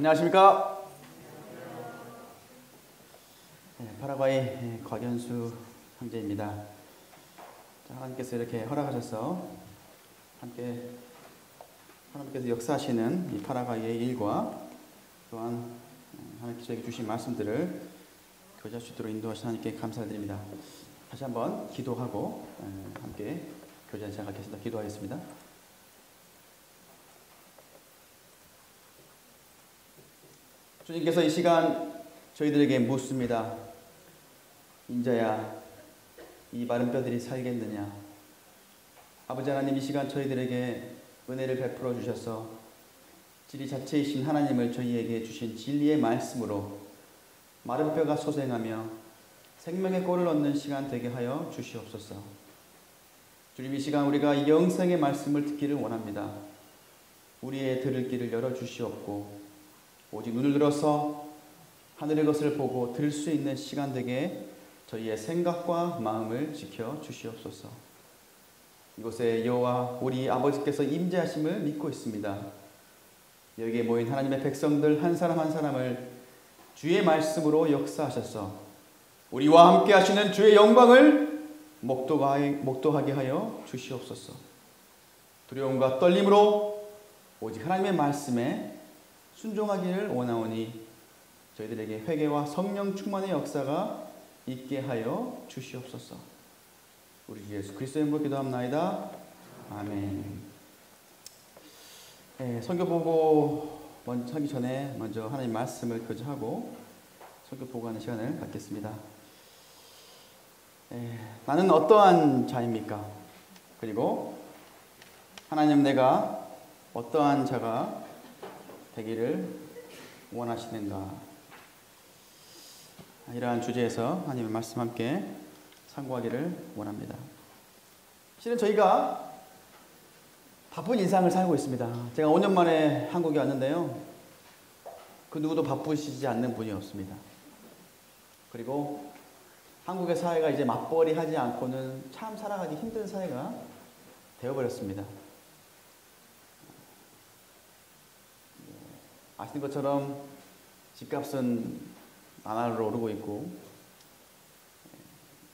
안녕하십니까? 파라과이 곽연수 형제입니다. 하나님께서 이렇게 허락하셔서 함께 하나님께서 역사하시는 이 파라과이의 일과 또한 하나님께서 저에게 주신 말씀들을 교제할 수 있도록 인도하신 하나님께 감사드립니다. 다시 한번 기도하고 함께 교제를 시작하겠습니다. 기도하겠습니다. 주님께서 이 시간 저희들에게 묻습니다. 인자야, 이 마른 뼈들이 살겠느냐? 아버지 하나님, 이 시간 저희들에게 은혜를 베풀어 주셔서 진리 자체이신 하나님을 저희에게 주신 진리의 말씀으로 마른 뼈가 소생하며 생명의 꼴을 얻는 시간 되게 하여 주시옵소서. 주님, 이 시간 우리가 영생의 말씀을 듣기를 원합니다. 우리의 들을 길을 열어주시옵고 오직 눈을 들어서 하늘의 것을 보고 들을 수 있는 시간 되게 저희의 생각과 마음을 지켜 주시옵소서. 이곳에 여호와 우리 아버지께서 임재하심을 믿고 있습니다. 여기에 모인 하나님의 백성들 한 사람 한 사람을 주의 말씀으로 역사하셔서 우리와 함께 하시는 주의 영광을 목도하게 하여 주시옵소서. 두려움과 떨림으로 오직 하나님의 말씀에 순종하기를 원하오니 저희들에게 회개와 성령 충만의 역사가 있게 하여 주시옵소서. 우리 주 예수 그리스도의 이름으로 기도합나이다. 아멘. 선교 보고 먼저 하기 전에 먼저 하나님 말씀을 교제하고 선교 보고하는 시간을 갖겠습니다. 나는 어떠한 자입니까? 그리고 하나님, 내가 어떠한 자가 되기를 원하시는가? 이러한 주제에서 하나님의 말씀 함께 상고하기를 원합니다. 실은 저희가 바쁜 일상을 살고 있습니다. 제가 5년 만에 한국에 왔는데요, 그 누구도 바쁘시지 않는 분이 없습니다. 그리고 한국의 사회가 이제 맞벌이 하지 않고는 참 살아가기 힘든 사회가 되어버렸습니다. 아시는 것처럼 집값은 나날로 오르고 있고,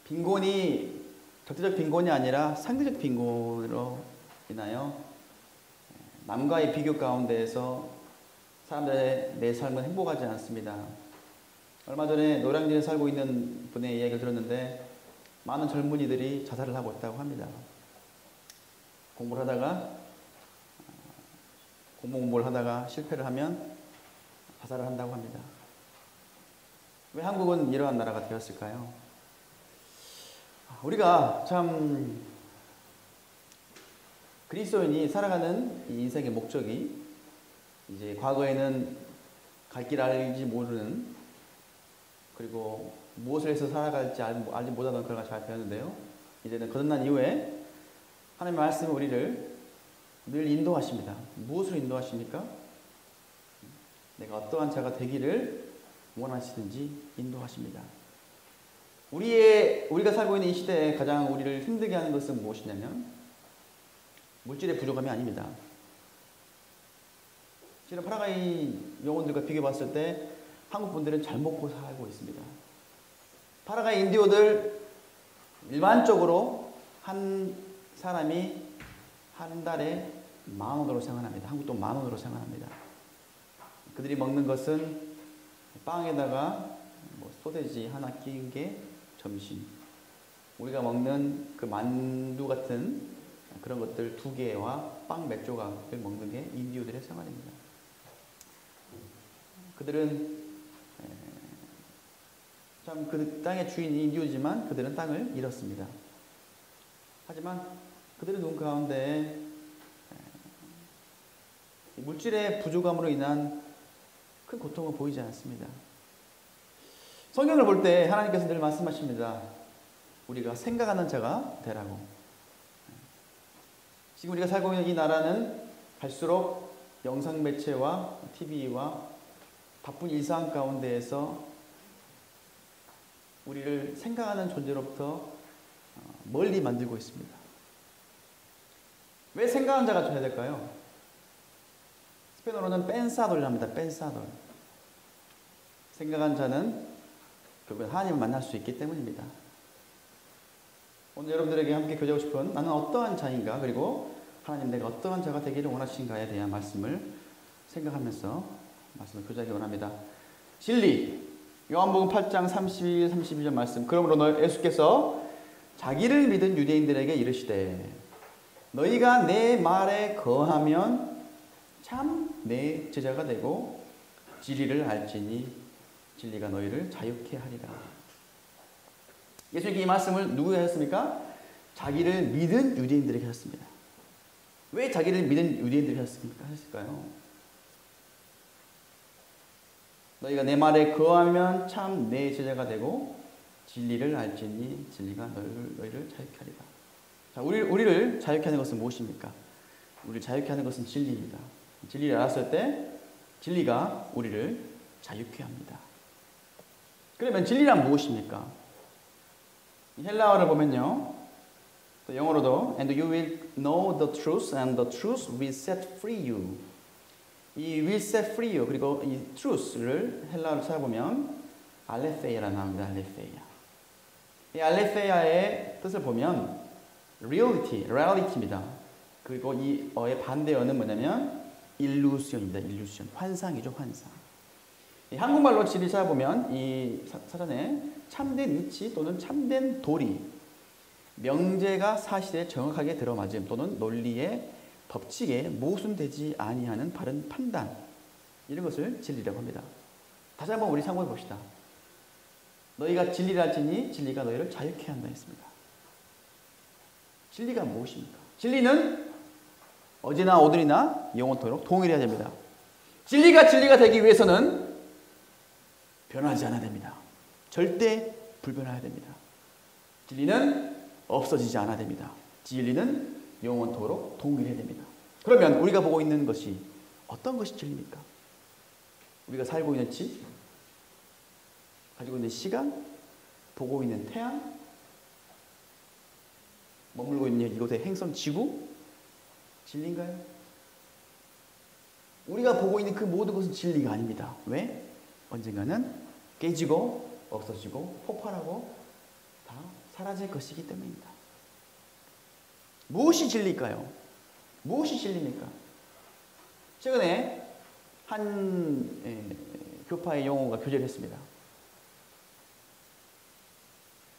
빈곤이 절대적 빈곤이 아니라 상대적 빈곤으로 인하여 남과의 비교 가운데에서 사람들의 내 삶은 행복하지 않습니다. 얼마 전에 노량진에 살고 있는 분의 이야기를 들었는데 많은 젊은이들이 자살을 하고 있다고 합니다. 공부를 하다가 실패를 하면 자살을 한다고 합니다. 왜 한국은 이러한 나라가 되었을까요? 우리가 참 그리스도인이 살아가는 이 인생의 목적이 이제 과거에는 갈 길 알지 모르는, 그리고 무엇을 해서 살아갈지 알지 못하던 그런 걸 잘 배웠는데요, 이제는 거듭난 이후에 하나님의 말씀은 우리를 늘 인도하십니다. 무엇으로 인도하십니까? 내가 어떠한 자가 되기를 원하시든지 인도하십니다. 우리가 살고 있는 이 시대에 가장 우리를 힘들게 하는 것은 무엇이냐면 물질의 부족함이 아닙니다. 실은 파라과이 영혼들과 비교해 봤을 때 한국 분들은 잘 먹고 살고 있습니다. 파라과이 인디오들 일반적으로 한 사람이 한 달에 10,000원으로 생활합니다. 한국 돈 10,000원으로 생활합니다. 그들이 먹는 것은 빵에다가 소세지 하나 끼운 게 점심. 우리가 먹는 그 만두 같은 그런 것들 2개와 빵 몇 조각을 먹는 게 인디오들의 생활입니다. 그들은 참 그 땅의 주인이 인디오지만 그들은 땅을 잃었습니다. 하지만 그들의 눈 가운데 물질의 부족함으로 인한 큰 고통은 보이지 않습니다. 성경을 볼 때 하나님께서 늘 말씀하십니다. 우리가 생각하는 자가 되라고. 지금 우리가 살고 있는 이 나라는 갈수록 영상 매체와 TV와 바쁜 일상 가운데에서 우리를 생각하는 존재로부터 멀리 만들고 있습니다. 왜 생각하는 자가 되어야 될까요? 스페인어로는 펜사돌이랍니다. 펜사돌. 생각한 자는 결국 하나님을 만날 수 있기 때문입니다. 오늘 여러분들에게 함께 교제하고 싶은 나는 어떠한 자인가, 그리고 하나님 내가 어떠한 자가 되기를 원하신가에 대한 말씀을 생각하면서 말씀을 교제하기 원합니다. 진리, 요한복음 8장 31, 32절 말씀. 그러므로 예수께서 자기를 믿은 유대인들에게 이르시되 너희가 내 말에 거하면 참 내 제자가 되고 진리를 알지니 진리가 너희를 자유케 하리라. 예수님께 이 말씀을 누구에게 하셨습니까? 자기를 믿은 유대인들에게 하셨습니다. 왜 자기를 믿은 유대인들에게 하셨을까요? 너희가 내 말에 거하면 참 내 제자가 되고 진리를 알지니 진리가 너희를 자유케 하리라. 자, 우리를 자유케 하는 것은 무엇입니까? 우리를 자유케 하는 것은 진리입니다. 진리를 알았을 때 진리가 우리를 자유케 합니다. 그러면 진리란 무엇입니까? 헬라어를 보면요, 또 영어로도 And you will know the truth and the truth will set free you. 이 will set free you, 그리고 이 truth를 헬라어로 찾아보면 알레페이아라 나옵니다. 알레페이아. 이 알레페이아의 뜻을 보면 reality입니다. 그리고 이 어의 반대어는 뭐냐면 illusion입니다. illusion. 환상이죠, 환상. 이 한국말로 진리 찾아보면 이 사전에 참된 이치 또는 참된 도리, 명제가 사실에 정확하게 들어맞음 또는 논리의 법칙에 모순되지 아니하는 바른 판단, 이런 것을 진리라고 합니다. 다시 한번 우리 상고해 봅시다. 너희가 진리를 알지니 진리가 너희를 자유케 한다 했습니다. 진리가 무엇입니까? 진리는 어제나 오늘이나 영원토록 동일해야 됩니다. 진리가 되기 위해서는 변하지 않아야 됩니다. 절대 불변해야 됩니다. 진리는 없어지지 않아야 됩니다. 진리는 영원토록 동일해야 됩니다. 그러면 우리가 보고 있는 것이 어떤 것이 진리입니까? 우리가 살고 있는 집, 가지고 있는 시간, 보고 있는 태양, 머물고 있는 이곳의 행성 지구, 진리인가요? 우리가 보고 있는 그 모든 것은 진리가 아닙니다. 왜? 언젠가는 깨지고 없어지고 폭발하고 다 사라질 것이기 때문입니다. 무엇이 진리일까요? 무엇이 진리입니까? 최근에 한 교파의 영혼과 교제를 했습니다.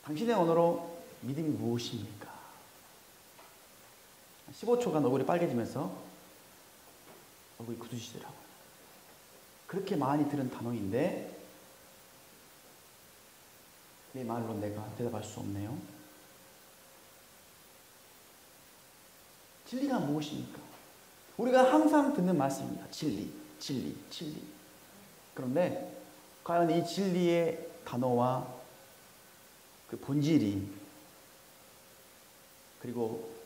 당신의 언어로 믿음이 무엇입니까? 15초간 얼굴이 빨개지면서 얼굴이 굳으시더라고요. 그렇게 많이 들은 단어인데 내 말로 내가 대답할 수 없네요. 진리가 무엇입니까? 우리가 항상 듣는 말씀입니다. 진리. 그런데 과연 이 진리의 단어와 그 본질이, 그리고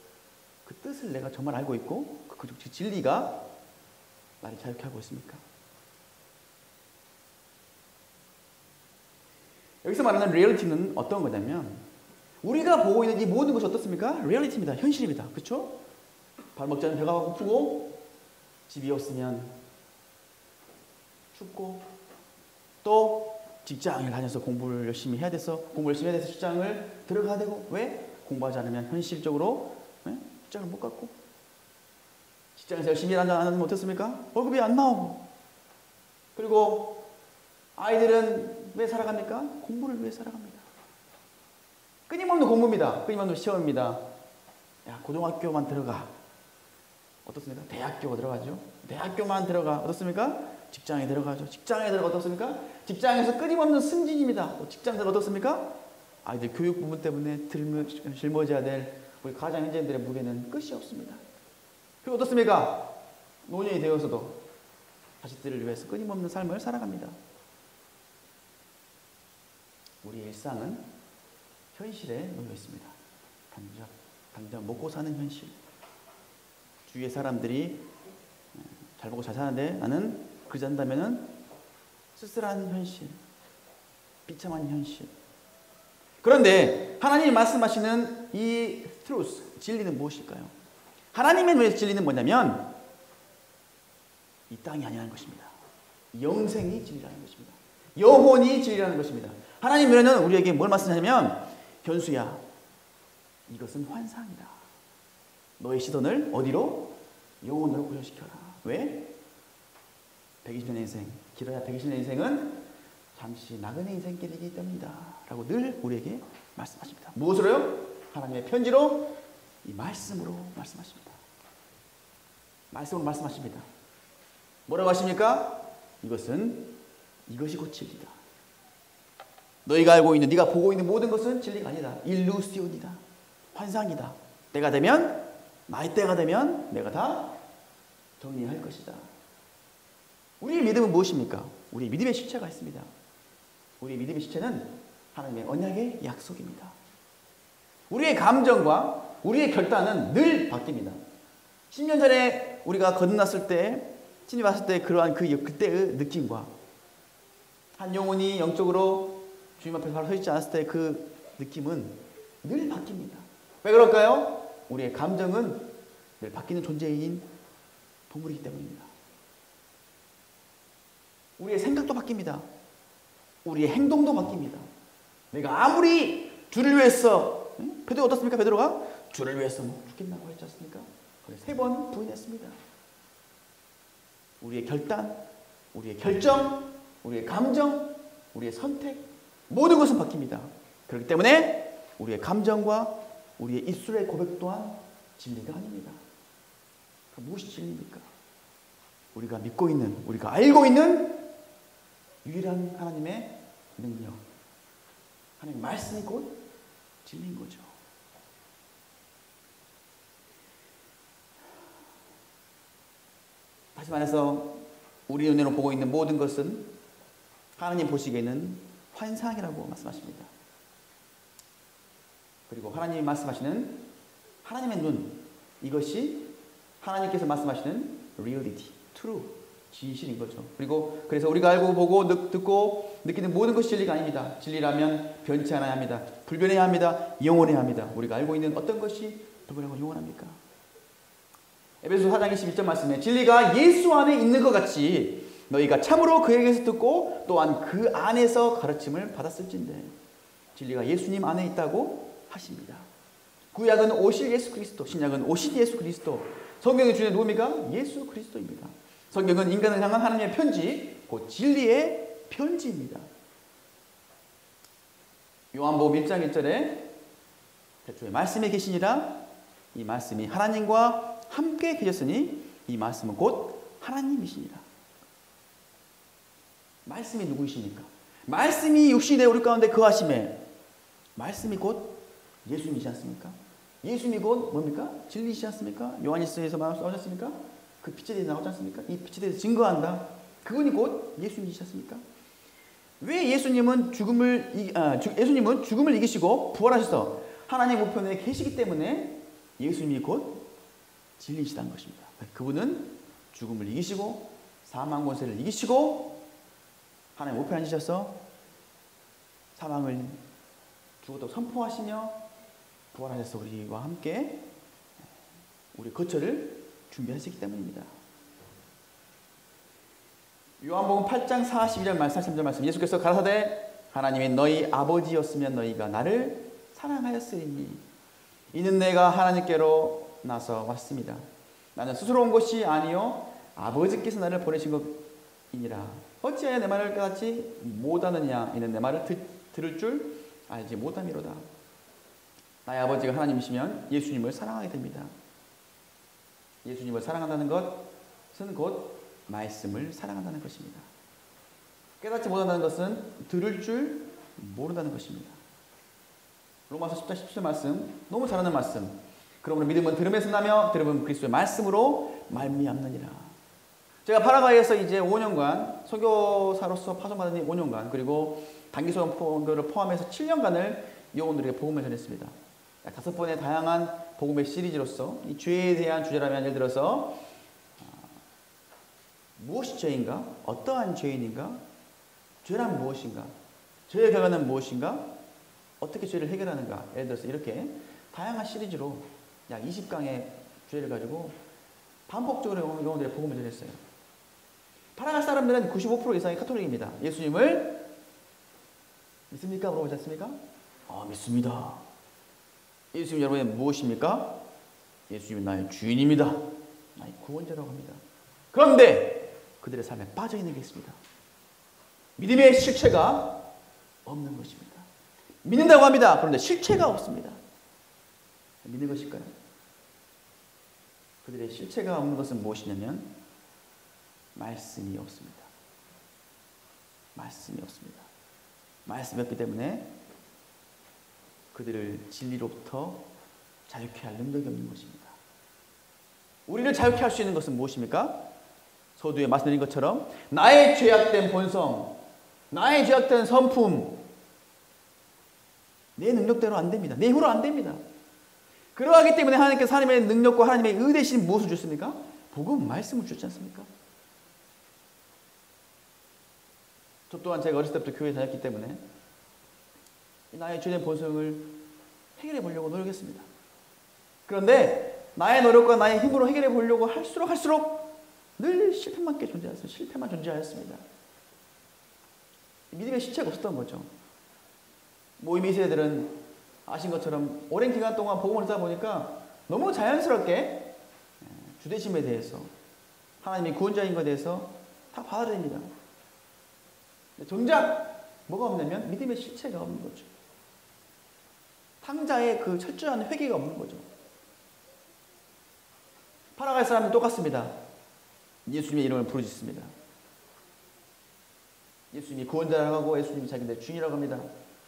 그 뜻을 내가 정말 알고 있고 그 진리가 나를 자유케 하고 있습니까? 여기서 말하는 리얼리티는 어떤 거냐면 우리가 보고 있는 이 모든 것이 어떻습니까? 리얼리티입니다. 현실입니다. 그렇죠? 밥 먹지 않으면 배가 고프고, 집이 없으면 춥고, 또 직장을 다녀서 공부를 열심히 해야 돼서 직장을 들어가야 되고, 왜? 공부하지 않으면 현실적으로 직장을 못 갖고, 직장에서 열심히 일하지 않으면 어떻습니까? 월급이 안 나오고, 그리고 아이들은 왜 살아갑니까? 공부를 위해 살아갑니다. 끊임없는 공부입니다. 끊임없는 시험입니다. 야, 고등학교만 들어가. 어떻습니까? 대학교 들어가죠. 대학교만 들어가. 어떻습니까? 직장에 들어가죠. 직장에 들어가. 어떻습니까? 직장에서 끊임없는 승진입니다. 또 직장 들어 어떻습니까? 아이들 교육 부분 때문에 짊어져야 될 우리 가장 현재인들의 무게는 끝이 없습니다. 그리고 어떻습니까? 노년이 되어서도 자식들을 위해서 끊임없는 삶을 살아갑니다. 우리의 일상은 현실에 놓여 있습니다. 당장 먹고 사는 현실. 주위의 사람들이 잘 먹고 잘 사는데 나는 그러지 않는다면은 쓸쓸한 현실, 비참한 현실. 그런데 하나님이 말씀하시는 이 truth, 진리는 무엇일까요? 하나님의 진리는 뭐냐면 이 땅이 아니라는 것입니다. 영생이 진리라는 것입니다. 영혼이 진리라는 것입니다. 하나님은 우리에게 뭘 말씀하냐면, 현수야, 이것은 환상이다. 너의 시선을 어디로? 영혼으로 고정시켜라. 왜? 120년의 인생, 길어야 120년의 인생은 잠시 나그네 인생길이기 때문이다 라고 늘 우리에게 말씀하십니다. 무엇으로요? 하나님의 편지로, 이 말씀으로 말씀하십니다. 말씀으로 말씀하십니다. 뭐라고 하십니까? 이것이 곧 진리다. 너희가 알고 있는, 네가 보고 있는 모든 것은 진리가 아니다. 일루시온이다. 환상이다. 때가 되면, 나의 때가 되면 내가 다 정리할 것이다. 우리의 믿음은 무엇입니까? 우리의 믿음의 실체가 있습니다. 우리의 믿음의 실체는 하나님의 언약의 약속입니다. 우리의 감정과 우리의 결단은 늘 바뀝니다. 10년 전에 우리가 거듭났을 때, 신이 왔을 때 그러한 그때의 느낌과 한 영혼이 영적으로 주님 앞에 바로 서 있지 않았을 때 그 느낌은 늘 바뀝니다. 왜 그럴까요? 우리의 감정은 늘 바뀌는 존재인 동물이기 때문입니다. 우리의 생각도 바뀝니다. 우리의 행동도 바뀝니다. 내가 아무리 주를 위해서, 베드로 어떻습니까? 베드로가 주를 위해서 죽겠다고 했지 않습니까? 3번 부인했습니다. 우리의 결단, 우리의 결정, 우리의 감정, 우리의 선택, 모든 것은 바뀝니다. 그렇기 때문에 우리의 감정과 우리의 입술의 고백 또한 진리가 아닙니다. 무엇이 진리입니까? 우리가 믿고 있는, 우리가 알고 있는 유일한 하나님의 능력, 하나님의 말씀이 곧 진리인 거죠. 다시 말해서 우리 눈으로 보고 있는 모든 것은 하나님 보시기에는 환상이라고 말씀하십니다. 그리고 하나님이 말씀하시는 하나님의 눈, 이것이 하나님께서 말씀하시는 reality, true, 진실인 거죠. 그리고 그래서 우리가 알고 보고 듣고 느끼는 모든 것이 진리가 아닙니다. 진리라면 변치 않아야 합니다. 불변해야 합니다. 영원해야 합니다. 우리가 알고 있는 어떤 것이 불변하고 영원합니까? 에베소 4장 21절 말씀에 진리가 예수 안에 있는 것 같이 너희가 참으로 그에게서 듣고 또한 그 안에서 가르침을 받았을진데, 진리가 예수님 안에 있다고 하십니다. 구약은 오실 예수 그리스도, 신약은 오실 예수 그리스도, 성경의 주제 누굽니까? 예수 그리스도입니다. 성경은 인간을 향한 하나님의 편지, 곧 진리의 편지입니다. 요한복음 1장 1절에 태초에 말씀이 계시니라, 이 말씀이 하나님과 함께 계셨으니 이 말씀은 곧 하나님이시니라. 말씀이 누구이십니까? 말씀이 육신에 우리 가운데 거하심에, 말씀이 곧 예수님이지 않습니까? 예수님이 곧 뭡니까? 진리이지 않습니까? 요한일서에서 나오지 않습니까? 그 빛에 대해서 나오지 않습니까? 이 빛에 대해서 증거한다. 그분이 곧 예수님이지 않습니까? 왜 예수님은 죽음을 이기시고 부활하셔서 하나님 우편에 계시기 때문에 예수님이 곧 진리시다는 것입니다. 그분은 죽음을 이기시고 사망 권세를 이기시고 하나님 우편에 앉으셔서 사망을 죽었다고 선포하시며 부활하셔서 우리와 함께 우리 거처를 준비하시기 때문입니다. 요한복음 8장 42절 말씀, 43절 말씀, 예수께서 가라사대 하나님이 너희 아버지였으면 너희가 나를 사랑하였으리니 이는 내가 하나님께로 나서 왔습니다. 나는 스스로 온 것이 아니요 아버지께서 나를 보내신 것이니라. 어찌하여 내 말을 깨닫지 못하느냐. 이는 내 말을 들을 줄 알지 못함이로다. 나의 아버지가 하나님이시면 예수님을 사랑하게 됩니다. 예수님을 사랑한다는 것은 곧 말씀을 사랑한다는 것입니다. 깨닫지 못한다는 것은 들을 줄 모른다는 것입니다. 로마서 10장 17절 말씀, 너무 잘하는 말씀. 그러므로 믿음은 들음에서 나며 들음은 그리스도의 말씀으로 말미암느니라. 제가 파라과이에서 이제 5년간 선교사로서 파송받은 5년간, 그리고 단기 선교를 포함해서 7년간을 영혼들에게 복음을 전했습니다. 5번의 다양한 복음의 시리즈로서 이 죄에 대한 주제라면, 예를 들어서 무엇이 죄인가? 어떠한 죄인인가? 죄란 무엇인가? 죄의 결과는 무엇인가? 어떻게 죄를 해결하는가? 예를 들어서 이렇게 다양한 시리즈로 약 20강의 죄를 가지고 반복적으로 영혼들의 복음을 전했어요. 파라갈 사람들은 95% 이상이 카톨릭입니다. 예수님을 믿습니까? 물어보지 않습니까? 믿습니다. 예수님 여러분의 무엇입니까? 예수님은 나의 주인입니다. 나의 구원자라고 합니다. 그런데 그들의 삶에 빠져있는 게 있습니다. 믿음의 실체가 없는 것입니다. 믿는다고 합니다. 그런데 실체가 없습니다. 믿는 것일까요? 그들의 실체가 없는 것은 무엇이냐면 말씀이 없습니다. 말씀이 없습니다. 말씀이 없기 때문에 그들을 진리로부터 자유케 할 능력이 없는 것입니다. 우리를 자유케 할 수 있는 것은 무엇입니까? 서두에 말씀드린 것처럼 나의 죄악된 본성, 나의 죄악된 성품, 내 능력대로 안 됩니다. 내 힘으로 안 됩니다. 그러하기 때문에 하나님께서 하나님의 능력과 하나님의 의 대신 무엇을 주셨습니까? 복음, 말씀을 주셨지 않습니까? 저 또한 제가 어렸을 때부터 교회에 다녔기 때문에 나의 죄된 본성을 해결해 보려고 노력했습니다. 그런데 나의 노력과 나의 힘으로 해결해 보려고 할수록 늘 실패만 존재하였습니다. 실패만 존재하였습니다. 믿음의 실체가 없었던 거죠. 모임 2세들은 아신 것처럼 오랜 기간 동안 복음을 듣다 보니까 너무 자연스럽게 주대심에 대해서 하나님이 구원자인 것에 대해서 다 받아들입니다. 정작 뭐가 없냐면 믿음의 실체가 없는 거죠. 탕자의 그 철저한 회개가 없는 거죠. 파라갈 사람은 똑같습니다. 예수님의 이름을 부르짖습니다. 예수님이 구원자라고 하고 예수님이 자기들의 주인이라고 합니다.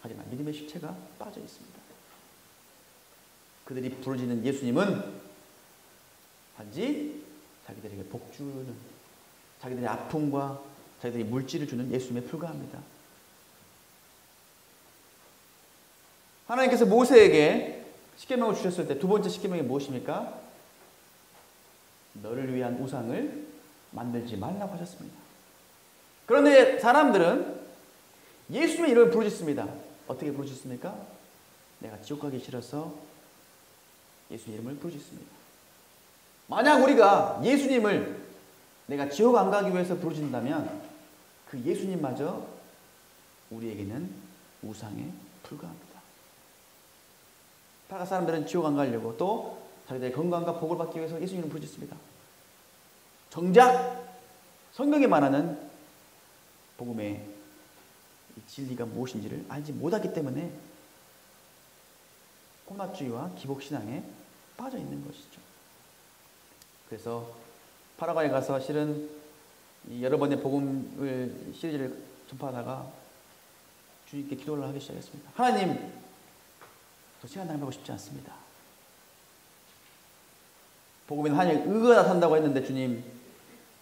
하지만 믿음의 실체가 빠져 있습니다. 그들이 부르짖는 예수님은 단지 자기들에게 복주는, 자기들의 아픔과 자기들이 물질을 주는 예수님에 불과합니다. 하나님께서 모세에게 십계명을 주셨을 때 두 번째 십계명이 무엇입니까? 너를 위한 우상을 만들지 말라고 하셨습니다. 그런데 사람들은 예수님의 이름을 부르짖습니다. 어떻게 부르짖습니까? 내가 지옥 가기 싫어서 예수님 이름을 부르짖습니다. 만약 우리가 예수님을 내가 지옥 안 가기 위해서 부르짖는다면 그 예수님마저 우리에게는 우상에 불과합니다. 파라갈 사람들은 지옥 안 가려고 또 자기들의 건강과 복을 받기 위해서 예수님을 부르짖습니다. 정작 성경에 말하는 복음의 진리가 무엇인지를 알지 못하기 때문에 혼합주의와 기복신앙에 빠져 있는 것이죠. 그래서 파라과에 가서 실은 여러 번의 복음을 시리즈를 전파하다가 주님께 기도를 하기 시작했습니다. 하나님, 더 시간 낭비하고 싶지 않습니다. 복음에는 하나님의 의가 나타난다고 했는데 주님,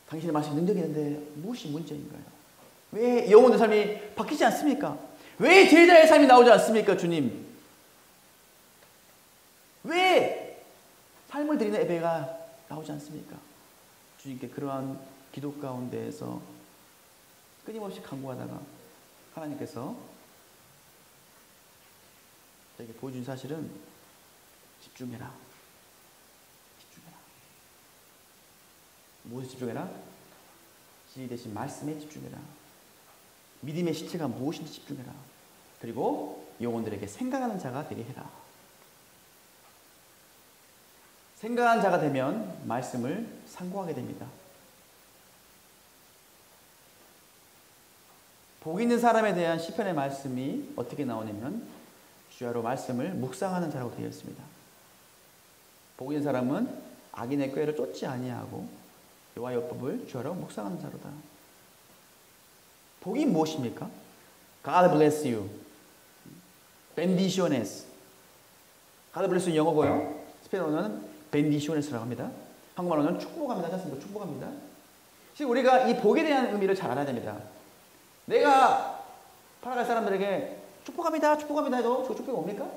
당신의 말씀에 능력이 있는데 무엇이 문제인가요? 왜 영혼의 삶이 바뀌지 않습니까? 왜 제자의 삶이 나오지 않습니까, 주님? 왜 삶을 드리는 예배가 나오지 않습니까? 주님께 그러한 기도 가운데에서 끊임없이 간구하다가 하나님께서 저에게 보여준 사실은 집중해라. 집중해라. 무엇에 집중해라? 진리 대신 말씀에 집중해라. 믿음의 실체가 무엇인지 집중해라. 그리고 영혼들에게 생각하는 자가 되게 해라. 생각하는 자가 되면 말씀을 상고하게 됩니다. 복 있는 사람에 대한 시편의 말씀이 어떻게 나오냐면 주야로 말씀을 묵상하는 자라고 되어 있습니다. 복 있는 사람은 악인의 꾀를 쫓지 아니하고 여호와의 율법을 주야로 묵상하는 자로다. 복이 무엇입니까? God bless you. bendiciones. God bless you 영어고요. 스페인어는 bendiciones라고 합니다. 한국말로는 축복합니다. 하셨습니까? 축복합니다. 지금 우리가 이 복에 대한 의미를 잘 알아야 됩니다. 내가 파라갈 사람들에게 축복합니다, 축복합니다 해도 저 축복이 옵니까?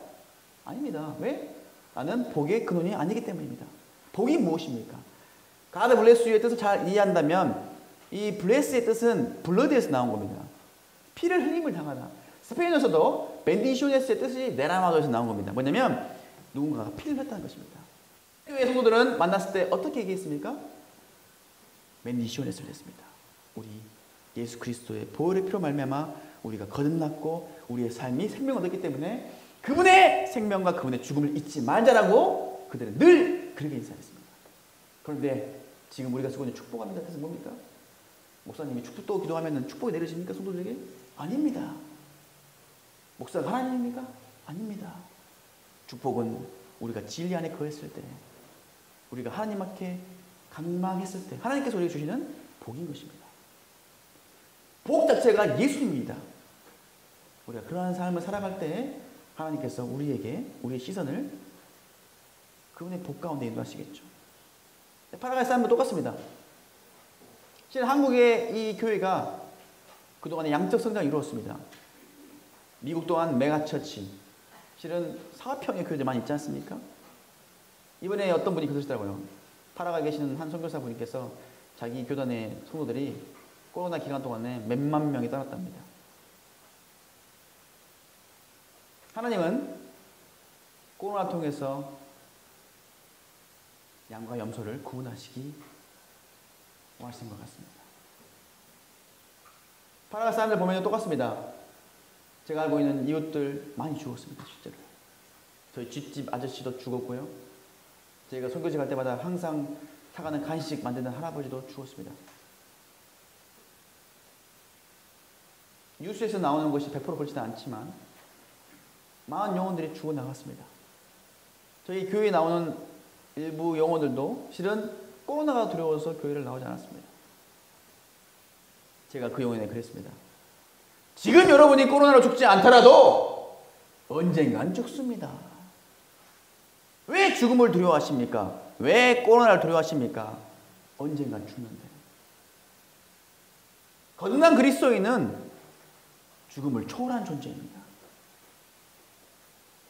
아닙니다. 왜? 나는 복의 근원이 아니기 때문입니다. 복이 무엇입니까? God bless you의 뜻을 잘 이해한다면 이 bless의 뜻은 블러드에서 나온 겁니다. 피를 흘림을 당하다. 스페인어에서도 bendiciones의 뜻이 네라마도에서 나온 겁니다. 뭐냐면 누군가가 피를 흘렸다는 것입니다. 교회 성도들은 만났을 때 어떻게 얘기했습니까? bendiciones를 했습니다. 우리 예수 그리스도의 보혈의 피로 말미암아 우리가 거듭났고 우리의 삶이 생명을 얻었기 때문에 그분의 생명과 그분의 죽음을 잊지 말자라고 그들은 늘 그렇게 인사했습니다. 그런데 지금 우리가 쓰고 있는 축복합니다. 뜻은 뭡니까? 목사님이 축복도 기도하면 축복이 내려집니까? 성도들에게? 아닙니다. 목사가 하나님입니까? 아닙니다. 축복은 우리가 진리 안에 거했을 때, 우리가 하나님 앞에 갈망했을 때 하나님께서 우리에게 주시는 복인 것입니다. 복 자체가 예수입니다. 우리가 그러한 삶을 살아갈 때 하나님께서 우리에게 우리의 시선을 그분의 복 가운데 인도하시겠죠. 파라과이 사람도 똑같습니다. 실은 한국의 이 교회가 그동안에 양적 성장을 이루었습니다. 미국 또한 메가처치, 실은 사업형의 교회들 많이 있지 않습니까? 이번에 어떤 분이 그러시더라고요. 파라과이에 계시는 한 선교사 분께서 자기 교단의 성도들이 코로나 기간 동안에 몇만 명이 떠났답니다. 하나님은 코로나 통해서 양과 염소를 구원하시기 원하신 것 같습니다. 파라과이 사람들 보면 똑같습니다. 제가 알고 있는 이웃들 많이 죽었습니다. 실제로. 저희 뒷집 아저씨도 죽었고요. 저희가 선교지 갈 때마다 항상 사가는 간식 만드는 할아버지도 죽었습니다. 뉴스에서 나오는 것이 100% 그렇지는 않지만 많은 영혼들이 죽어나갔습니다. 저희 교회에 나오는 일부 영혼들도 실은 코로나가 두려워서 교회를 나오지 않았습니다. 제가 그 영혼에 그랬습니다. 지금 여러분이 코로나로 죽지 않더라도 언젠간 죽습니다. 왜 죽음을 두려워하십니까? 왜 코로나를 두려워하십니까? 언젠간 죽는데. 거듭난 그리스도인은 죽음을 초월한 존재입니다.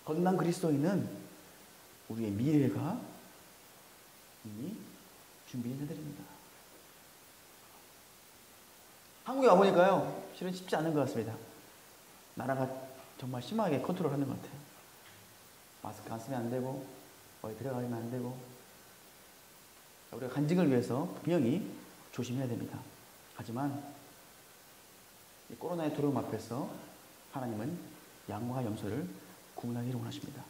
거듭난 그리스도인은 우리의 미래가 이미 준비된 자들입니다. 한국에 와보니까요, 실은 쉽지 않은 것 같습니다. 나라가 정말 심하게 컨트롤하는 것 같아요. 마스크 안 쓰면 안 되고, 어디 들어가면 안 되고, 우리가 간증을 위해서 분명히 조심해야 됩니다. 하지만 이 코로나의 두려움 앞에서 하나님은 양과 염소를 구원하기를 원하십니다.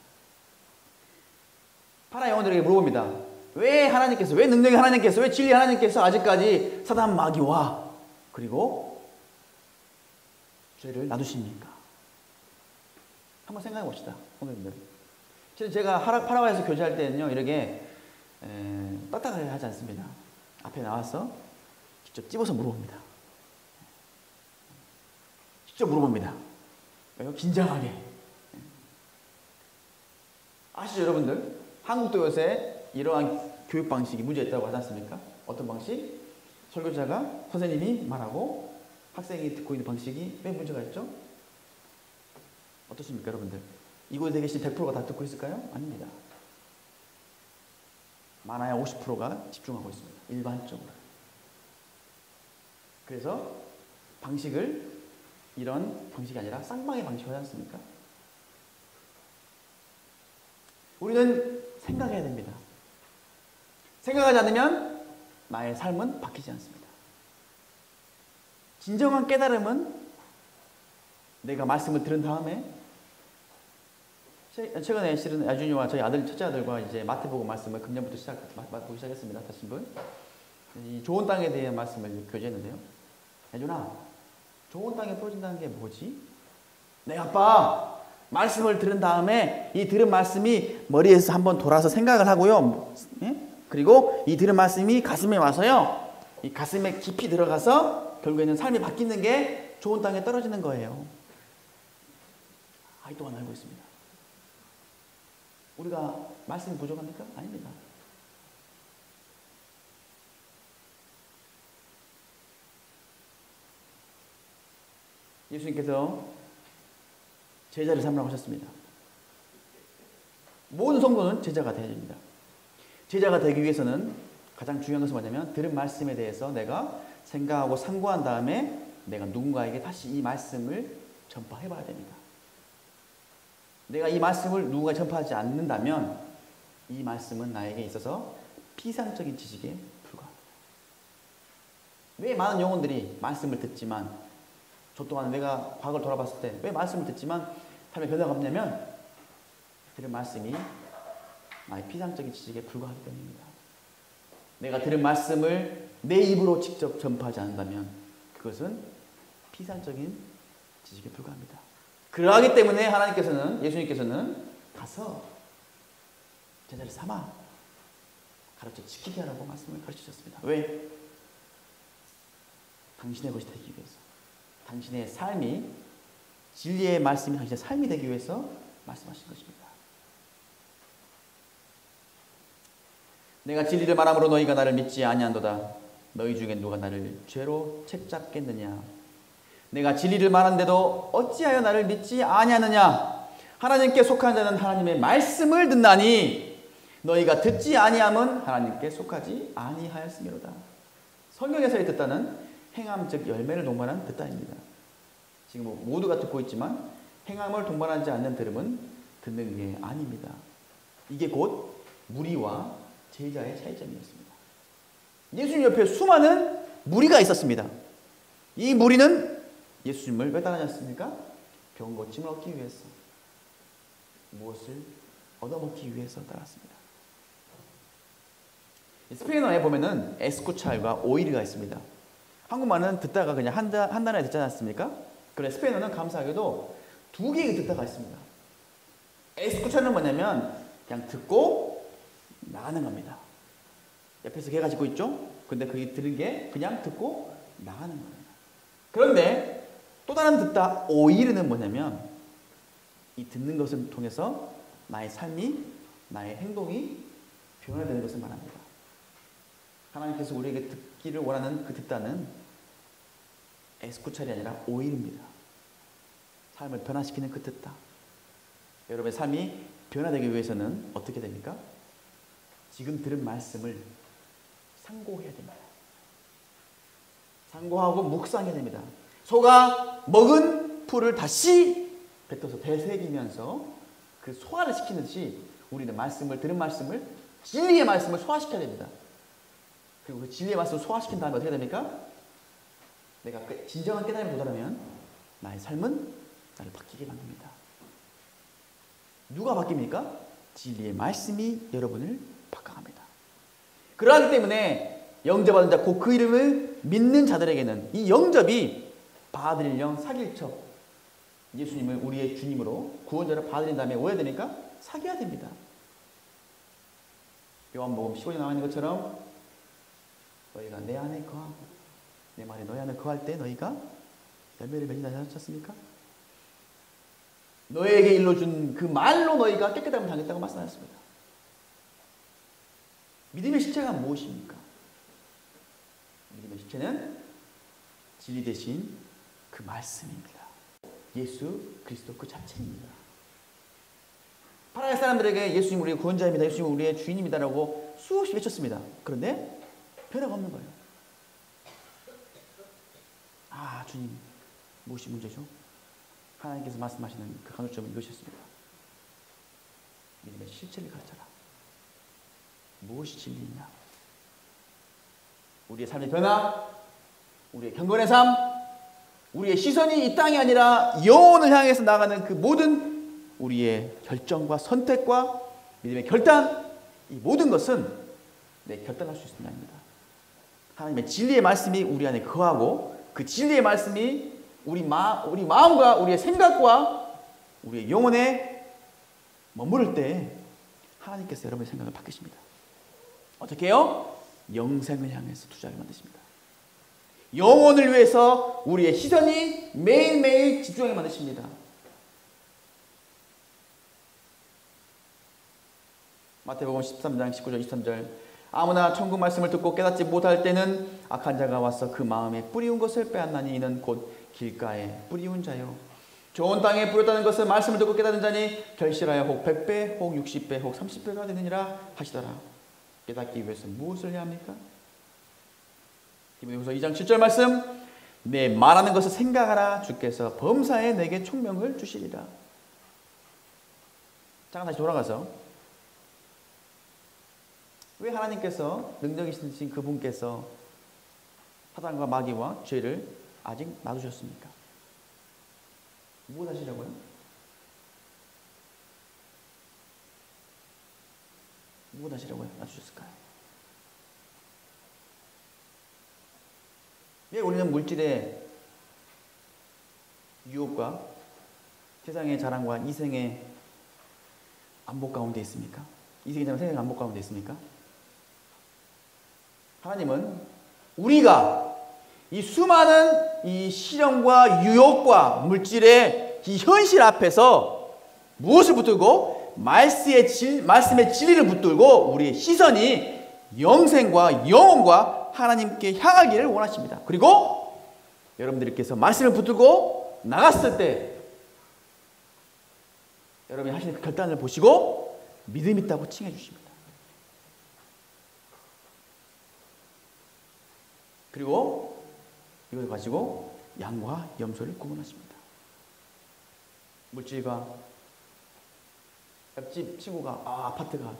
파라 영혼들에게 물어봅니다. 왜 하나님께서, 왜 능력의 하나님께서, 왜 진리 하나님께서 아직까지 사단 마귀와 그리고 죄를 놔두십니까? 한번 생각해 봅시다. 오늘들. 제가 파라과이에서 교제할 때는요, 이렇게 딱딱하게 하지 않습니다. 앞에 나와서 직접 찝어서 물어봅니다. 직접 물어봅니다. 긴장하게. 아시죠, 여러분들? 한국도 요새 이러한 교육 방식이 문제가 있다고 하지 않습니까? 어떤 방식? 설교자가 선생님이 말하고 학생이 듣고 있는 방식이 왜 문제가 있죠? 어떻습니까, 여러분들? 이곳에 계신 100%가 다 듣고 있을까요? 아닙니다. 많아야 50%가 집중하고 있습니다. 일반적으로. 그래서 방식을 이런 방식이 아니라 쌍방의 방식으로 하지 않습니까? 우리는 생각해야 됩니다. 생각하지 않으면 나의 삶은 바뀌지 않습니다. 진정한 깨달음은 내가 말씀을 들은 다음에, 최근에 실은 야준이와 저희 아들, 첫째 아들과 이제 마태복음 말씀을 금년부터 보기 시작했습니다. 다신 분. 이 좋은 땅에 대한 말씀을 교제했는데요. 야준아, 좋은 땅에 뿌려진다는 게 뭐지? 네, 아빠, 말씀을 들은 다음에 이 들은 말씀이 머리에서 한번 돌아서 생각을 하고요. 예? 그리고 이 들은 말씀이 가슴에 와서요. 이 가슴에 깊이 들어가서 결국에는 삶이 바뀌는 게 좋은 땅에 떨어지는 거예요. 아이 동안 알고 있습니다. 우리가 말씀이 부족합니까? 아닙니다. 예수님께서 제자를 삼으라고 하셨습니다. 모든 성도는 제자가 되어야 됩니다. 제자가 되기 위해서는 가장 중요한 것은 뭐냐면 들은 말씀에 대해서 내가 생각하고 상고한 다음에 내가 누군가에게 다시 이 말씀을 전파해 봐야 됩니다. 내가 이 말씀을 누군가에 전파하지 않는다면 이 말씀은 나에게 있어서 피상적인 지식에 불과합니다. 왜 많은 영혼들이 말씀을 듣지만, 저 동안 내가 과거를 돌아봤을 때 왜 말씀을 듣지만 삶의 변화가 없냐면, 들은 말씀이 나의 피상적인 지식에 불과하기 때문입니다. 내가 들은 말씀을 내 입으로 직접 전파하지 않는다면 그것은 피상적인 지식에 불과합니다. 그러하기 때문에 예수님께서는 가서 제자를 삼아 가르쳐 지키게 하라고 말씀을 가르치셨습니다. 왜? 당신의 것이 되기 위해서, 당신의 삶이, 진리의 말씀이 당신의 삶이 되기 위해서 말씀하신 것입니다. 내가 진리를 말함으로 너희가 나를 믿지 아니한도다. 너희 중에 누가 나를 죄로 책잡겠느냐. 내가 진리를 말하는데도 어찌하여 나를 믿지 아니하느냐. 하나님께 속한 자는 하나님의 말씀을 듣나니 너희가 듣지 아니함은 하나님께 속하지 아니하였음이로다. 성경에서의 듣다는 행함 즉 열매를 동반한 듣다입니다. 지금 모두가 듣고 있지만 행함을 동반하지 않는 들음은 듣는 게 아닙니다. 이게 곧 무리와 제자의 차이점이었습니다. 예수님 옆에 수많은 무리가 있었습니다. 이 무리는 예수님을 왜 따라다녔습니까? 병 고침을 얻기 위해서, 무엇을 얻어먹기 위해서 따랐습니다. 스페인어에 보면은 에스쿠찰과 오이르가 있습니다. 한국말은 듣다가 그냥 한 단어에 듣지 않습니까? 그런데 스페인어는 감사하게도 두 개의 듣다가 있습니다. 에스쿠찰은 뭐냐면 그냥 듣고 나가는 겁니다. 옆에서 개가 짖고 있죠? 근데 그게 들은 게 그냥 듣고 나가는 거예요. 그런데 또 다른 듣다 오이르는 뭐냐면 이 듣는 것을 통해서 나의 삶이, 나의 행동이 변화되는 것을 말합니다. 하나님께서 우리에게 듣기를 원하는 그 듣다는 에스쿠찰이 아니라 오이르입니다. 삶을 변화시키는 그 듣다. 여러분의 삶이 변화되기 위해서는 어떻게 됩니까? 지금 들은 말씀을 상고해야 됩니다. 상고하고 묵상해야 됩니다. 소가 먹은 풀을 다시 뱉어서 되새기면서 그 소화를 시키듯이 우리는 들은 말씀을, 진리의 말씀을 소화시켜야 됩니다. 그리고 그 진리의 말씀을 소화시킨 다음에 어떻게 됩니까? 내가 진정한 깨달음에 도달하면 나의 삶은 나를 바뀌게 만듭니다. 누가 바뀝니까? 진리의 말씀이 여러분을 바꿔갑니다. 그러하기 때문에 영접받은 자, 곧 그 이름을 믿는 자들에게는 이 영접이 받아들일 영, 사귈 척, 예수님을 우리의 주님으로 구원자로 받아들인 다음에 뭐 해야 됩니까? 사귀어야 됩니다. 요한복음 15장에 나와 있는 것처럼 너희가 내 안에 거하고 내 말이 너희 안에 거할 때 너희가 열매를 맺는다 하지 않습니까? 너에게 일러준 그 말로 너희가 깨끗함을 당했다고 말씀하셨습니다. 믿음의 실체가 무엇입니까? 믿음의 실체는 진리 대신 그 말씀입니다. 예수 그리스도 그 자체입니다. 파라의 사람들에게 예수님 우리의 구원자입니다. 예수님 우리의 주인입니다라고 수없이 외쳤습니다. 그런데 변화가 없는 거예요. 아, 주님, 무엇이 문제죠? 하나님께서 말씀하시는 그 강조점은 이것이었습니다. 믿음의 실체를 가르쳐라. 무엇이 진리냐? 우리의 삶의 변화, 우리의 경건의 삶, 우리의 시선이 이 땅이 아니라 영혼을 향해서 나가는 그 모든 우리의 결정과 선택과 믿음의 결단, 이 모든 것은 내 결단할 수 있는 겁니다. 하나님의 진리의 말씀이 우리 안에 거하고 그 진리의 말씀이 우리 마음과 우리의 생각과 우리의 영혼에 머무를 때 하나님께서 여러분의 생각을 바꾸십니다. 어떻게 해요? 영생을 향해서 투자를 만드십니다. 영혼을 위해서 우리의 시선이 매일매일 집중하게 만드십니다. 마태복음 13장 19절 23절 아무나 천국 말씀을 듣고 깨닫지 못할 때는 악한 자가 와서 그 마음에 뿌리운 것을 빼앗나니 이는 곧 길가에 뿌리운 자요. 좋은 땅에 뿌렸다는 것은 말씀을 듣고 깨닫는 자니 결실하여 혹 100배 혹 60배 혹 30배가 되느니라 하시더라. 깨닫기 위해서 무엇을 해야 합니까? 디모데후서 2장 7절 말씀 내 말하는 것을 생각하라. 주께서 범사에 내게 총명을 주시리라. 잠깐 다시 돌아가서 왜 하나님께서 능력이 있으신 그분께서 사단과 마귀와 죄를 아직 놔두셨습니까? 무엇 하시려고요? 무엇 하시려고요? 놔두셨을까요? 왜 우리는 물질의 유혹과 세상의 자랑과 이생의 안목 가운데 있습니까? 이생의 자랑, 세상의 안목 가운데 있습니까? 하나님은 우리가 이 수많은 이 시련과 유혹과 물질의 이 현실 앞에서 무엇을 붙들고 말씀의 진리를 붙들고 우리의 시선이 영생과 영혼과 하나님께 향하기를 원하십니다. 그리고 여러분들께서 말씀을 붙들고 나갔을 때 여러분이 하시는 그 결단을 보시고 믿음 있다고 칭해 주십니다. 그리고 이걸 가지고 양과 염소를 구분하십니다. 물질과 옆집 친구가 아파트가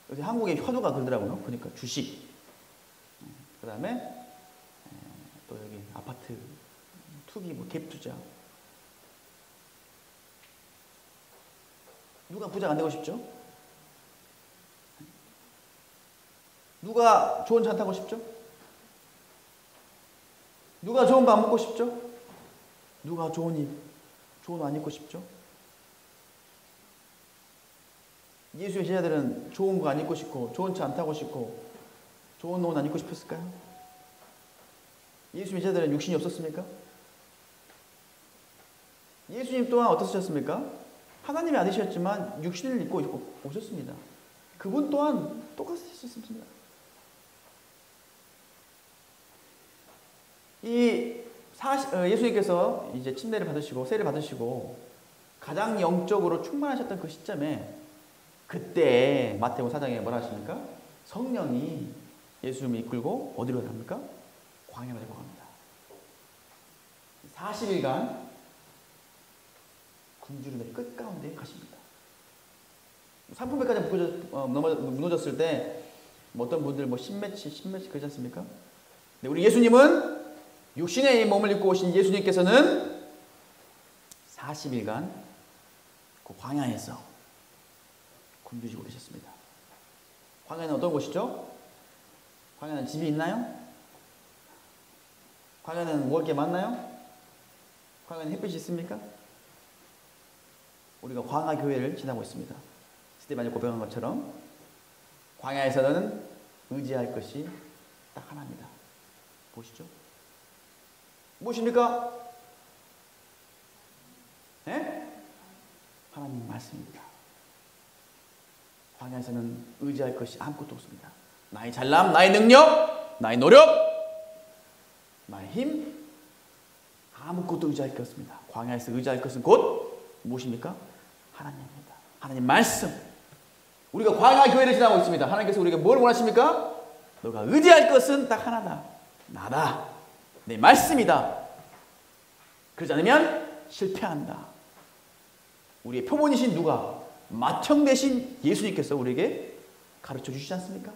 요새 한국에 현우가 그러더라고요. 그러니까 주식, 그 다음에 또 여기 아파트 투기, 뭐 갭 투자. 누가 부자가 안 되고 싶죠? 누가 좋은 차 타고 싶죠? 누가 좋은 거 안 먹고 싶죠? 누가 좋은 옷 안 입고 싶죠? 예수의 제자들은 좋은 거 안 입고 싶고 좋은 차 안 타고 싶고 좋은 옷 안 입고 싶었을까요? 예수의 제자들은 육신이 없었습니까? 예수님 또한 어떠셨습니까? 하나님의 아들이셨지만 육신을 입고 오셨습니다. 그분 또한 똑같으셨습니다. 예수님께서 이제 침례를 받으시고 세례를 받으시고 가장 영적으로 충만하셨던 그 시점에 그때 마태복음 4장에 뭐라 하십니까? 성령이 예수님을 이끌고 어디로 갑니까? 광야로 데리고 갑니다. 40일간 굶주림의 끝 가운데 가십니다. 상품백까지 무너졌을 때 어떤 분들 십매치 그러지 않습니까? 근데 우리 예수님은 육신의 몸을 입고 오신 예수님께서는 40일간 그 광야에서 굶주시고 계셨습니다. 광야는 어떤 곳이죠? 광야는 집이 있나요? 광야는 먹을 게 많나요? 광야는 햇빛이 있습니까? 우리가 광야 교회를 지나고 있습니다. 스테반이 고백한 것처럼 광야에서는 의지할 것이 딱 하나입니다. 보시죠. 무엇입니까? 네? 하나님 말씀입니다. 광야에서는 의지할 것이 아무것도 없습니다. 나의 잘남, 나의 능력, 나의 노력, 나의 힘, 아무것도 의지할 게 없습니다. 광야에서 의지할 것은 곧 무엇입니까? 하나님입니다. 하나님 말씀. 우리가 광야 교회를 지나고 있습니다. 하나님께서 우리에게 뭘 원하십니까? 너가 의지할 것은 딱 하나다. 나다. 내 말씀이다. 그러지 않으면 실패한다. 우리의 표본이신 누가? 맏형 대신 예수님께서 우리에게 가르쳐 주시지 않습니까?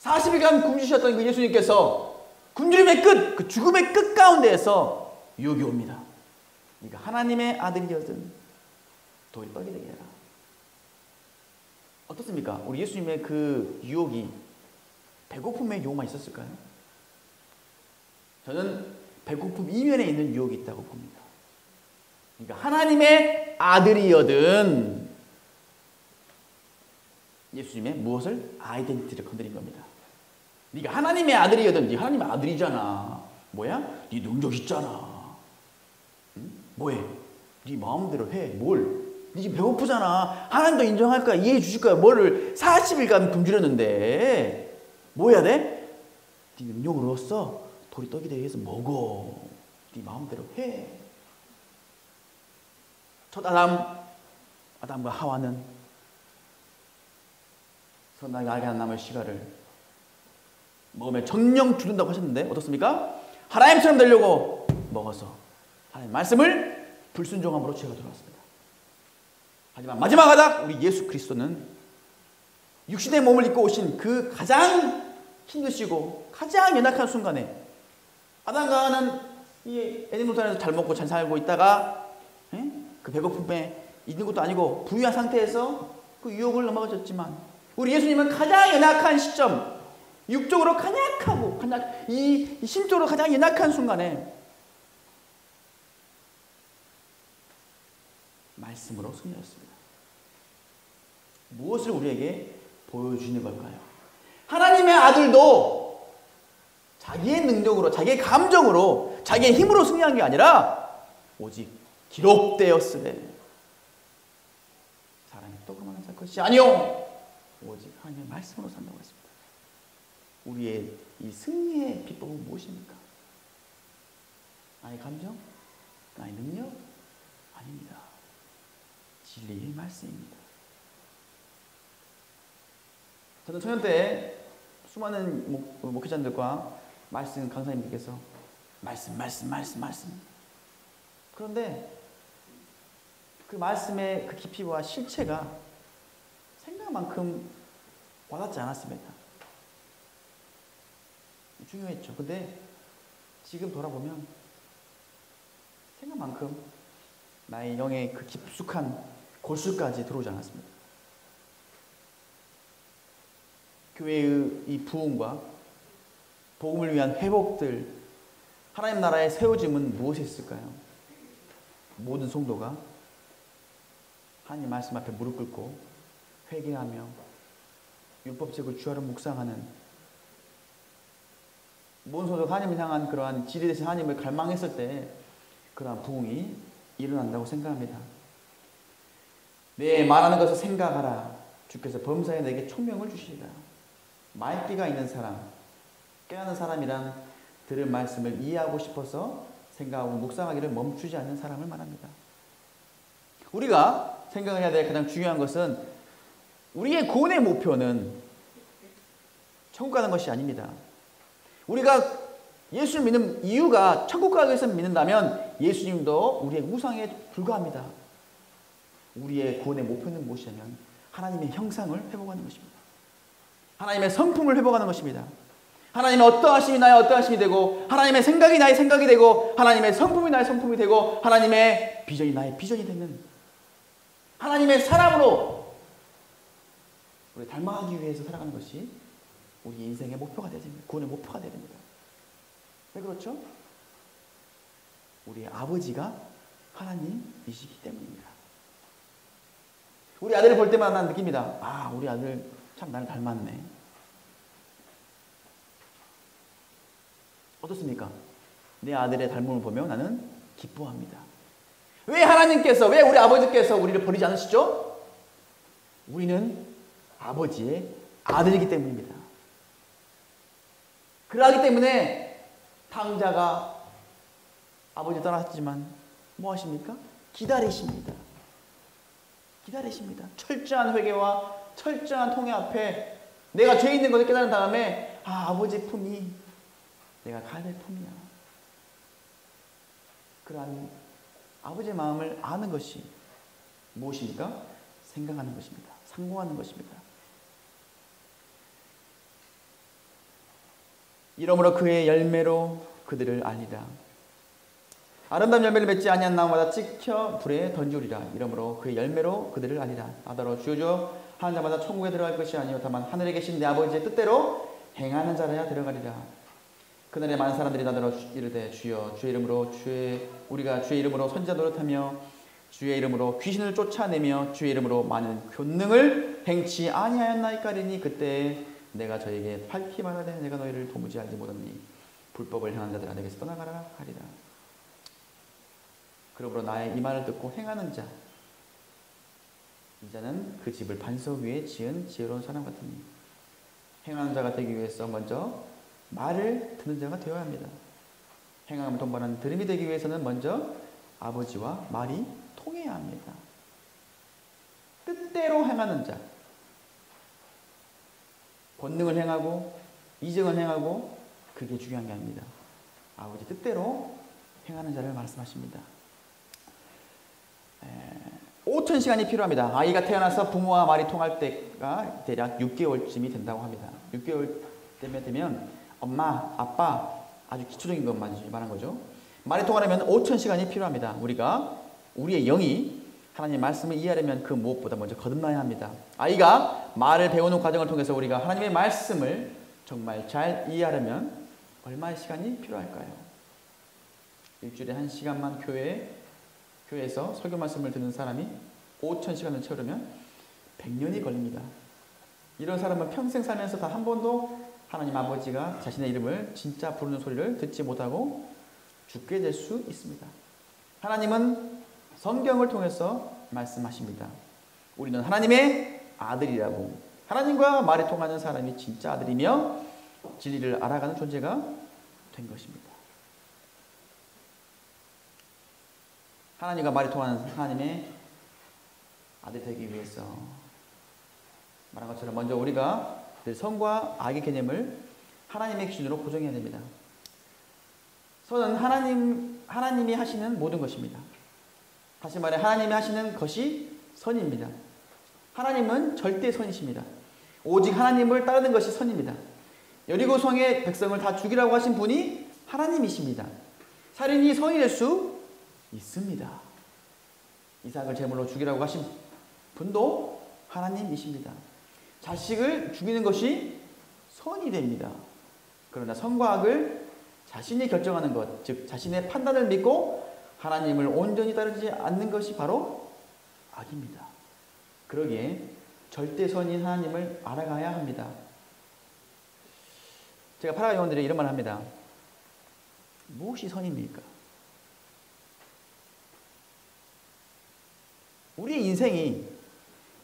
40일간 굶주셨던 그 예수님께서 굶주림의 끝, 그 죽음의 끝 가운데에서 유혹이 옵니다. 네가 하나님의 아들이거든 돌 떡이 되게 해라. 어떻습니까? 우리 예수님의 그 유혹이 배고픔의 유혹만 있었을까요? 저는 배고픔 이면에 있는 유혹이 있다고 봅니다. 그러니까 하나님의 아들이거든 예수님의 무엇을? 아이덴티티를 건드린 겁니다. 네가 하나님의 아들이거든. 네 하나님의 아들이잖아. 뭐야? 네 능력 있잖아. 응? 뭐해? 네 마음대로 해. 뭘? 네 지금 배고프잖아. 하나님도 인정할 거야. 이해해 주실 거야. 뭐를 40일간 굶주렸는데 뭐 해야 돼? 네 능력을 얻었어. 돌이 떡이 되기 위해서 먹어. 네 마음대로 해. 첫 아담과 하와는 선악을 알게 하는 나무의 씨가를 먹으면 정령 죽는다고 하셨는데 어떻습니까? 하나님처럼 되려고 먹어서 하나님 말씀을 불순종함으로 죄가 들어왔습니다. 하지만 마지막 아닥 우리 예수 그리스도는 육신의 몸을 입고 오신 그 가장 힘드시고 가장 연약한 순간에 아담과 하와는 이 에덴 동산에서 잘 먹고 잘 살고 있다가 그 배고픔에 있는 것도 아니고 부유한 상태에서 그 유혹을 넘어가졌지만 우리 예수님은 가장 연약한 시점, 육적으로 간약하고 이 심적으로 가장 연약한 순간에 말씀으로 승리하셨습니다. 무엇을 우리에게 보여주는 걸까요? 하나님의 아들도 자기의 능력으로, 자기의 감정으로, 자기의 힘으로 승리한 게 아니라 오직 기록되었으되 사람이 떡으로만 살 것이 아니요 오직 하나님의 말씀으로 산다고 했습니다. 우리의 이 승리의 비법은 무엇입니까? 나의 감정? 나의 능력? 아닙니다. 진리의 말씀입니다. 저는 청년 때 수많은 목회자들과 말씀 강사님들께서 말씀 그런데 그 말씀의 그 깊이와 실체가 생각만큼 와닿지 않았습니다. 중요했죠. 근데 지금 돌아보면 생각만큼 나의 영의 그 깊숙한 골수까지 들어오지 않았습니다. 교회의 이 부흥과 복음을 위한 회복들, 하나님 나라의 세워짐은 무엇이 있을까요? 모든 성도가 하나님 말씀 앞에 무릎 꿇고 회개하며 율법책을 주야로 묵상하는, 모든 성도가 하나님을 향한 그러한 진리 되신 하나님을 갈망했을 때 그러한 부흥이 일어난다고 생각합니다. 내 말하는 것을 생각하라. 주께서 범사에 내게 총명을 주시리라. 말기가 있는 사람, 깨어나는 사람이란 들은 말씀을 이해하고 싶어서 생각하고 묵상하기를 멈추지 않는 사람을 말합니다. 우리가 생각해야 될 가장 중요한 것은 우리의 구원의 목표는 천국 가는 것이 아닙니다. 우리가 예수를 믿는 이유가 천국 가기 위해서 믿는다면 예수님도 우리의 우상에 불과합니다. 우리의 구원의 목표는 무엇이냐면 하나님의 형상을 회복하는 것입니다. 하나님의 성품을 회복하는 것입니다. 하나님의 어떠하심이 나의 어떠하심이 되고, 하나님의 생각이 나의 생각이 되고, 하나님의 성품이 나의 성품이 되고, 하나님의 비전이 나의 비전이 되는, 하나님의 사람으로 우리 닮아가기 위해서 살아가는 것이 우리 인생의 목표가 되어야 됩니다. 구원의 목표가 되어야 됩니다. 왜 그렇죠? 우리의 아버지가 하나님이시기 때문입니다. 우리 아들을 볼 때마다 난 느낍니다. 아, 우리 아들 참 나를 닮았네. 어떻습니까? 내 아들의 닮음을 보며 나는 기뻐합니다. 왜 하나님께서, 왜 우리 아버지께서 우리를 버리지 않으시죠? 우리는 아버지의 아들이기 때문입니다. 그러기 때문에 탕자가 아버지 떠났지만 뭐 하십니까? 기다리십니다. 기다리십니다. 철저한 회개와 철저한 통회 앞에 내가 죄 있는 것을 깨달은 다음에 아버지 품이 내가 가야 될 품이야. 그러한 아버지의 마음을 아는 것이 무엇입니까? 생각하는 것입니다. 상고하는 것입니다. 이러므로 그의 열매로 그들을 알리라. 아름다운 열매를 맺지 아니한 나무마다 찍혀 불에 던지우리라. 이러므로 그의 열매로 그들을 알리라. 아더러 주여 하는 자마다 천국에 들어갈 것이 아니요 다만 하늘에 계신 내 아버지의 뜻대로 행하는 자라야 들어가리라. 그날에 많은 사람들이 나더러 이르되 주여 주의 이름으로 우리가 주의 이름으로 선지자 노릇하며 주의 이름으로 귀신을 쫓아내며 주의 이름으로 많은 권능을 행치 아니하였나이까리니 그때 내가 저에게 밝히 말하되 내가 너희를 도무지 알지 못하니 불법을 행하는 자들아 내게서 떠나가라 하리라. 그러므로 나의 이 말을 듣고 행하는 자, 이 자는 그 집을 반석 위에 지은 지혜로운 사람 같으니, 행하는 자가 되기 위해서 먼저 말을 듣는 자가 되어야 합니다. 행함을 동반하는 들음이 되기 위해서는 먼저 아버지와 말이 통해야 합니다. 뜻대로 행하는 자, 권능을 행하고 이적을 행하고 그게 중요한 게 아닙니다. 아버지 뜻대로 행하는 자를 말씀하십니다. 5,000시간이 필요합니다. 아이가 태어나서 부모와 말이 통할 때가 대략 6개월쯤이 된다고 합니다. 6개월 때면 되면 엄마, 아빠 아주 기초적인 것만 말한 거죠. 말이 통하려면 5,000시간이 필요합니다. 우리가 우리의 영이 하나님의 말씀을 이해하려면 그 무엇보다 먼저 거듭나야 합니다. 아이가 말을 배우는 과정을 통해서 우리가 하나님의 말씀을 정말 잘 이해하려면 얼마의 시간이 필요할까요? 일주일에 1시간만 교회에서 설교 말씀을 듣는 사람이 5,000시간을 채우려면 100년이 걸립니다. 이런 사람은 평생 살면서 단 한 번도 하나님 아버지가 자신의 이름을 진짜 부르는 소리를 듣지 못하고 죽게 될 수 있습니다. 하나님은 성경을 통해서 말씀하십니다. 우리는 하나님의 아들이라고, 하나님과 말이 통하는 사람이 진짜 아들이며 진리를 알아가는 존재가 된 것입니다. 하나님과 말이 통하는 하나님의 아들 되기 위해서 말한 것처럼 먼저 우리가 늘 선과 악의 개념을 하나님의 기준으로 고정해야 됩니다. 선은 하나님이 하시는 모든 것입니다. 다시 말해 하나님이 하시는 것이 선입니다. 하나님은 절대 선이십니다. 오직 하나님을 따르는 것이 선입니다. 여리고 성의 백성을 다 죽이라고 하신 분이 하나님이십니다. 살인이 선이 될 수 있습니다. 이삭을 제물로 죽이라고 하신 분도 하나님이십니다. 자식을 죽이는 것이 선이 됩니다. 그러나 선과 악을 자신이 결정하는 것, 즉 자신의 판단을 믿고 하나님을 온전히 따르지 않는 것이 바로 악입니다. 그러기에 절대 선인 하나님을 알아가야 합니다. 제가 파라가 요원들에게 이런 말을 합니다. 무엇이 선입니까? 우리의 인생이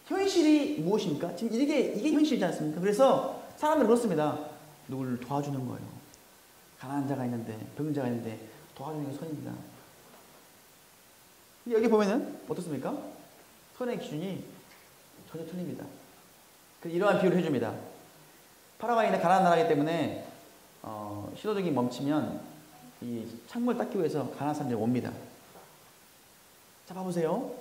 현실이 무엇입니까? 지금 이게 현실이지 않습니까? 그래서 사람들은 그렇습니다. 누구를 도와주는 거예요. 가난한 자가 있는데, 병자가 있는데 도와주는 게 선입니다. 여기 보면은 어떻습니까? 선의 기준이 전혀 틀립니다. 이러한 비유를 해줍니다. 파라과이는 가난한 나라이기 때문에 신호등이 멈추면 이 창문을 닦기 위해서 가난한 사람들이 옵니다. 자, 봐보세요.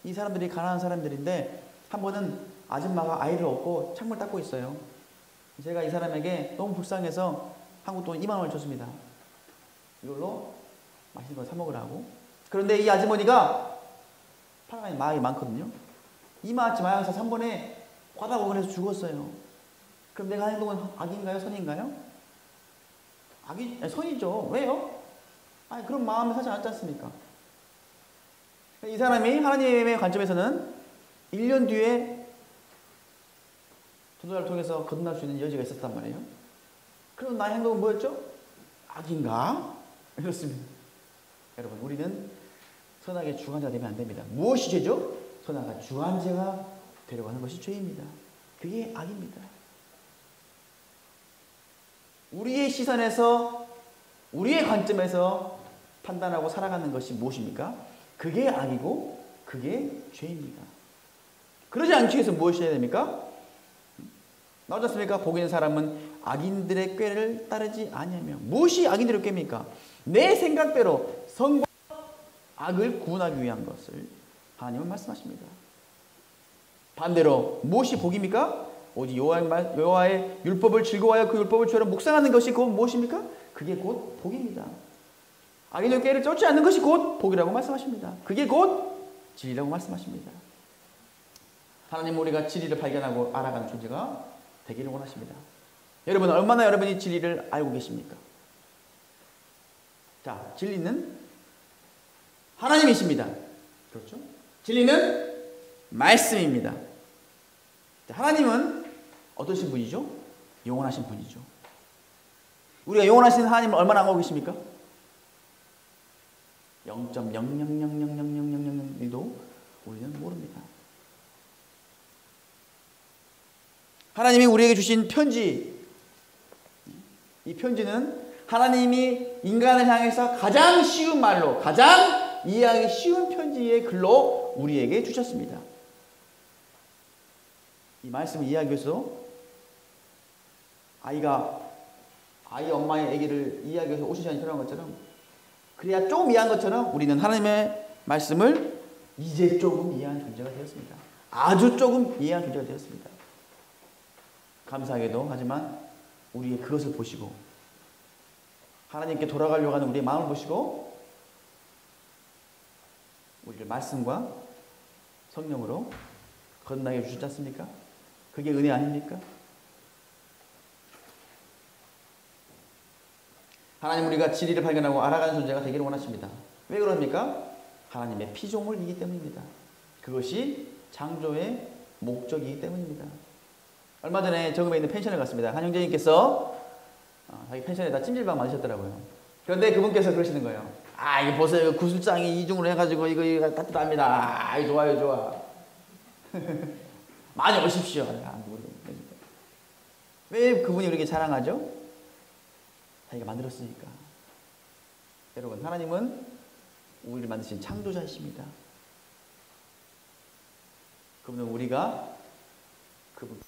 이 사람들이 가난한 사람들인데 한 번은 아줌마가 아이를 업고 창문을 닦고 있어요. 제가 이 사람에게 너무 불쌍해서 한국 돈 2만 원을 줬습니다. 이걸로 맛있는 거 사 먹으라고. 그런데 이 아주머니가 파라과이 마약이 많거든요. 2만 원치 마약을 사서 한 번에 과다 먹으래서 죽었어요. 그럼 내가 하는 행동은 악인가요? 선인가요? 선이죠. 왜요? 그런 마음을 사지 않았지 않습니까? 이 사람이 하나님의 관점에서는 1년 뒤에 전도자를 통해서 거듭날 수 있는 여지가 있었단 말이에요. 그럼 나의 행동은 뭐였죠? 악인가? 이렇습니다. 여러분, 우리는 선악의 주관자가 되면 안 됩니다. 무엇이 죄죠? 선악의 주관자가 되려고 하는 것이 죄입니다. 그게 악입니다. 우리의 시선에서, 우리의 관점에서 판단하고 살아가는 것이 무엇입니까? 그게 악이고 그게 죄입니다. 그러지 않기 위해서 무엇이 해야 됩니까? 나오지 않습니까? 복 있는 사람은 악인들의 꾀를 따르지 아니하며. 무엇이 악인들의 꾀입니까? 내 생각대로 선과 악을 구분하기 위한 것을 하나님은 말씀하십니다. 반대로 무엇이 복입니까? 오직 여호와의 율법을 즐거워하여 그 율법을 주로 묵상하는 것이 곧 무엇입니까? 그게 곧 복입니다. 악인의 꾀를 쫓지 않는 것이 곧 복이라고 말씀하십니다. 그게 곧 진리라고 말씀하십니다. 하나님은 우리가 진리를 발견하고 알아가는 존재가 되기를 원하십니다. 여러분, 얼마나 여러분이 진리를 알고 계십니까? 자, 진리는 하나님이십니다. 그렇죠? 진리는 말씀입니다. 자, 하나님은 어떠신 분이죠? 영원하신 분이죠. 우리가 영원하신 하나님을 얼마나 알고 계십니까? 0.000000001도 우리는 모릅니다. 하나님이 우리에게 주신 편지, 이 편지는 하나님이 인간을 향해서 가장 쉬운 말로, 가장 이해하기 쉬운 편지의 글로 우리에게 주셨습니다. 이 말씀을 이해하기 위해서 아이 엄마의 아기를 이해하기 위해서 50시간이 필요한 것처럼, 그래야 조금 이해한 것처럼 우리는 하나님의 말씀을 이제 조금 이해한 존재가 되었습니다. 아주 조금 이해한 존재가 되었습니다. 감사하게도, 하지만 우리의 그것을 보시고 하나님께 돌아가려고 하는 우리의 마음을 보시고 우리를 말씀과 성령으로 거듭나게 해주셨지 않습니까? 그게 은혜 아닙니까? 하나님 우리가 진리를 발견하고 알아가는 존재가 되기를 원하십니다. 왜 그럽니까? 하나님의 피조물이기 때문입니다. 그것이 창조의 목적이기 때문입니다. 얼마 전에 저금에 있는 펜션을 갔습니다. 한 형제님께서 자기 펜션에다 찜질방 만드셨더라고요. 그런데 그분께서 그러시는 거예요. 아, 이거 보세요. 구슬장이 이중으로 해가지고 이거 따뜻합니다. 아, 좋아요, 좋아. 많이 오십시오. 왜 그분이 그렇게 자랑하죠? 자기가 만들었으니까. 여러분, 하나님은 우리를 만드신 창조자이십니다. 그분은 우리가 그분